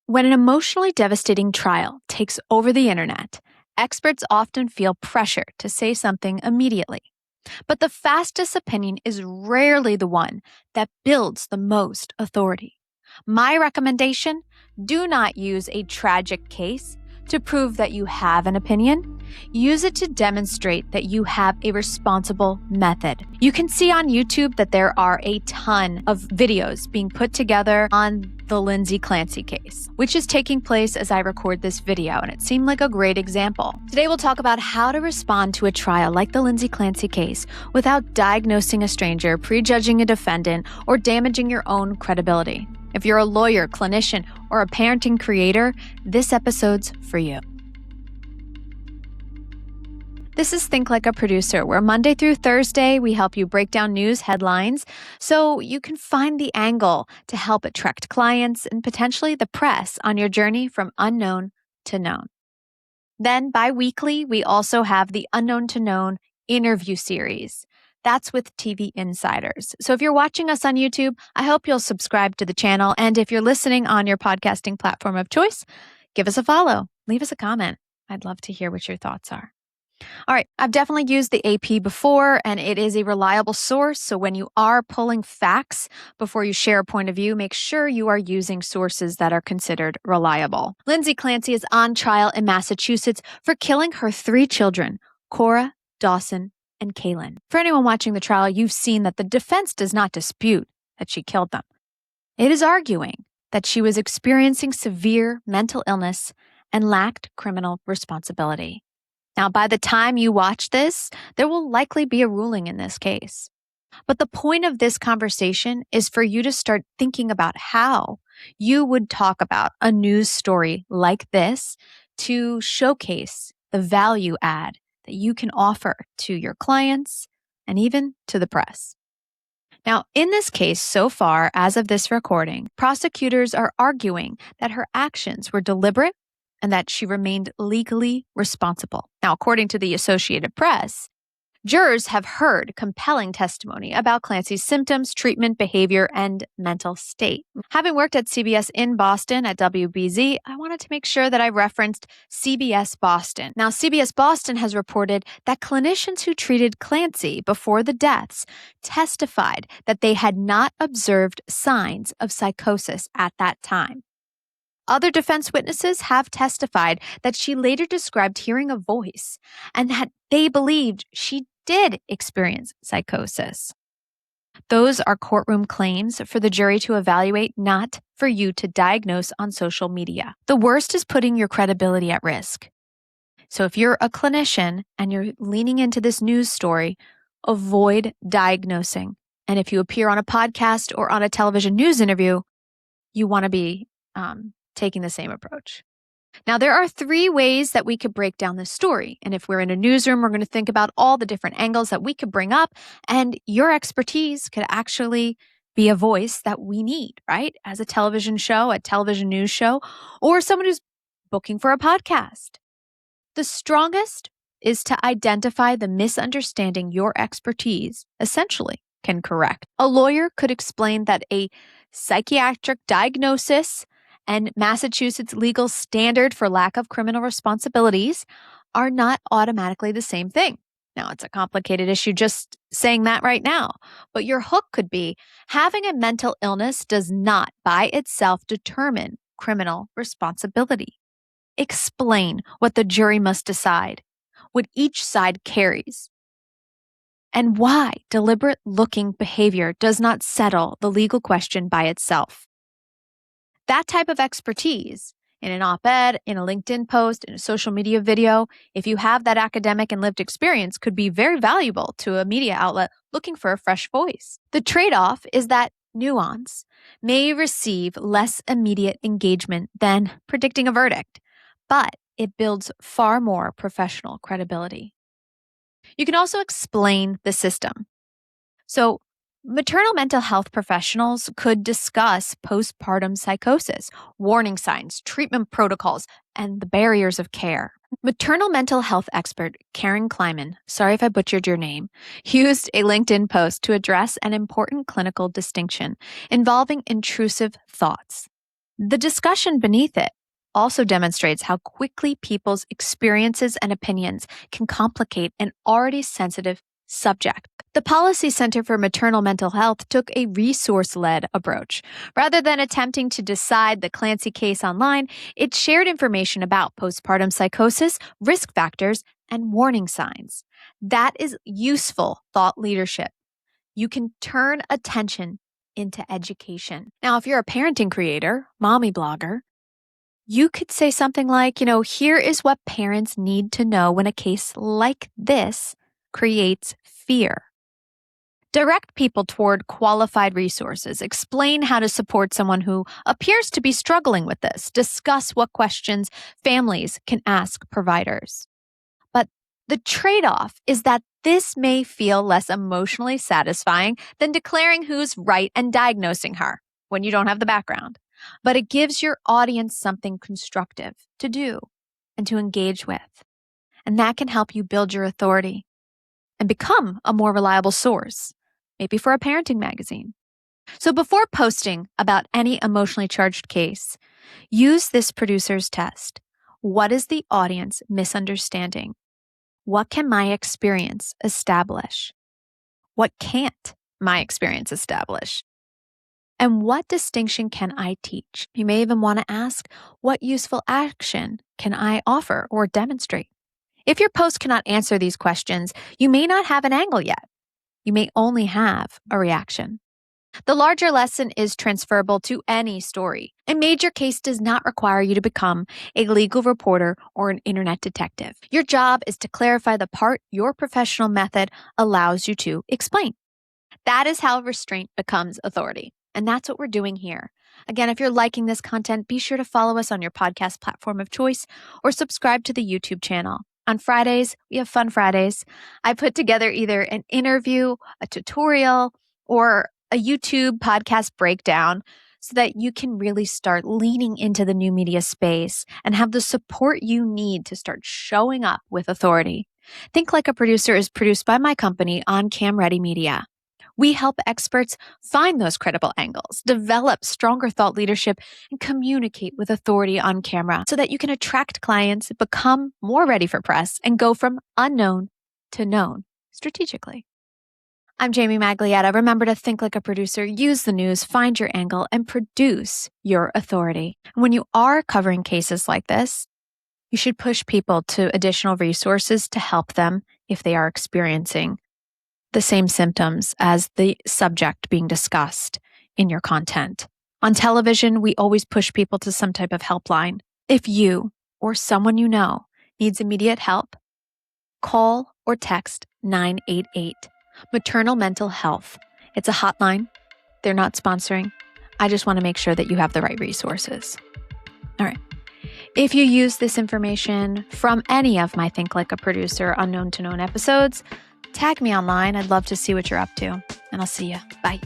When an emotionally devastating trial takes over the internet, experts often feel pressure to say something immediately. But the fastest opinion is rarely the one that builds the most authority. My recommendation: do not use a tragic case to prove that you have an opinion. Use it to demonstrate that you have a responsible method. You can see on YouTube that there are a ton of videos being put together on the Lindsay Clancy case, which is taking place as I record this video, and it seemed like a great example. Today we'll talk about how to respond to a trial like the Lindsay Clancy case without diagnosing a stranger, prejudging a defendant, or damaging your own credibility. If you're a lawyer, clinician, or a parenting creator, this episode's for you. This is Think Like a Producer, where Monday through Thursday, we help you break down news headlines so you can find the angle to help attract clients and potentially the press on your journey from unknown to known. Then bi-weekly, we also have the Unknown to Known interview series. That's with TV insiders. So if you're watching us on YouTube, I hope you'll subscribe to the channel. And if you're listening on your podcasting platform of choice, give us a follow. Leave us a comment. I'd love to hear what your thoughts are. All right, I've definitely used the AP before, and it is a reliable source. So when you are pulling facts before you share a point of view, make sure you are using sources that are considered reliable. Lindsay Clancy is on trial in Massachusetts for killing her 3 children, Cora, Dawson, and Kaylin. For anyone watching the trial, you've seen that the defense does not dispute that she killed them. It is arguing that she was experiencing severe mental illness and lacked criminal responsibility. Now, by the time you watch this, there will likely be a ruling in this case. But the point of this conversation is for you to start thinking about how you would talk about a news story like this to showcase the value add that you can offer to your clients and even to the press. Now, in this case, so far, as of this recording, prosecutors are arguing that her actions were deliberate and that she remained legally responsible. Now, according to the Associated Press, jurors have heard compelling testimony about Clancy's symptoms, treatment, behavior, and mental state. Having worked at CBS in Boston at WBZ, I wanted to make sure that I referenced CBS Boston. Now, CBS Boston has reported that clinicians who treated Clancy before the deaths testified that they had not observed signs of psychosis at that time. Other defense witnesses have testified that she later described hearing a voice and that they believed she did experience psychosis. Those are courtroom claims for the jury to evaluate, not for you to diagnose on social media. The worst is putting your credibility at risk. So if you're a clinician and you're leaning into this news story, avoid diagnosing. And if you appear on a podcast or on a television news interview, you want to be taking the same approach. Now, there are 3 ways that we could break down this story. And if we're in a newsroom, we're going to think about all the different angles that we could bring up. And your expertise could actually be a voice that we need, right? As a television show, a television news show, or someone who's booking for a podcast. The strongest is to identify the misunderstanding your expertise essentially can correct. A lawyer could explain that a psychiatric diagnosis and Massachusetts legal standard for lack of criminal responsibilities are not automatically the same thing. Now, it's a complicated issue just saying that right now, but your hook could be having a mental illness does not by itself determine criminal responsibility. Explain what the jury must decide, what each side carries, and why deliberate looking behavior does not settle the legal question by itself. That type of expertise in an op-ed, in a LinkedIn post, in a social media video, if you have that academic and lived experience, could be very valuable to a media outlet looking for a fresh voice. The trade-off is that nuance may receive less immediate engagement than predicting a verdict, but it builds far more professional credibility. You can also explain the system. So, maternal mental health professionals could discuss postpartum psychosis, warning signs, treatment protocols, and the barriers of care. Maternal mental health expert Karen Kleiman, sorry if I butchered your name, used a LinkedIn post to address an important clinical distinction involving intrusive thoughts. The discussion beneath it also demonstrates how quickly people's experiences and opinions can complicate an already sensitive subject. The Policy Center for Maternal Mental Health took a resource-led approach. Rather than attempting to decide the Clancy case online, it shared information about postpartum psychosis, risk factors, and warning signs. That is useful thought leadership. You can turn attention into education. Now, if you're a parenting creator, mommy blogger, you could say something like, here is what parents need to know when a case like this creates fear. Direct people toward qualified resources. Explain how to support someone who appears to be struggling with this. Discuss what questions families can ask providers. But the trade-off is that this may feel less emotionally satisfying than declaring who's right and diagnosing her when you don't have the background. But it gives your audience something constructive to do and to engage with. And that can help you build your authority and become a more reliable source, maybe for a parenting magazine. So before posting about any emotionally charged case, use this producer's test. What is the audience misunderstanding? What can my experience establish? What can't my experience establish? And what distinction can I teach? You may even want to ask, what useful action can I offer or demonstrate? If your post cannot answer these questions, you may not have an angle yet. You may only have a reaction. The larger lesson is transferable to any story. A major case does not require you to become a legal reporter or an internet detective. Your job is to clarify the part your professional method allows you to explain. That is how restraint becomes authority. And that's what we're doing here. Again, if you're liking this content, be sure to follow us on your podcast platform of choice or subscribe to the YouTube channel. On Fridays, we have Fun Fridays. I put together either an interview, a tutorial, or a YouTube podcast breakdown so that you can really start leaning into the new media space and have the support you need to start showing up with authority. Think Like a Producer is produced by my company, On Cam Ready Media. We help experts find those credible angles, develop stronger thought leadership, and communicate with authority on camera so that you can attract clients, become more ready for press, and go from unknown to known strategically. I'm Jamie Maglietta. Remember to think like a producer, use the news, find your angle, and produce your authority. And when you are covering cases like this, you should push people to additional resources to help them if they are experiencing the same symptoms as the subject being discussed in your content. On television, we always push people to some type of helpline. If you or someone you know needs immediate help, call or text 988. Maternal Mental Health. It's a hotline. They're not sponsoring. I just want to make sure that you have the right resources. All right. If you use this information from any of my Think Like a Producer Unknown to Known episodes, tag me online. I'd love to see what you're up to. And I'll see you. Bye.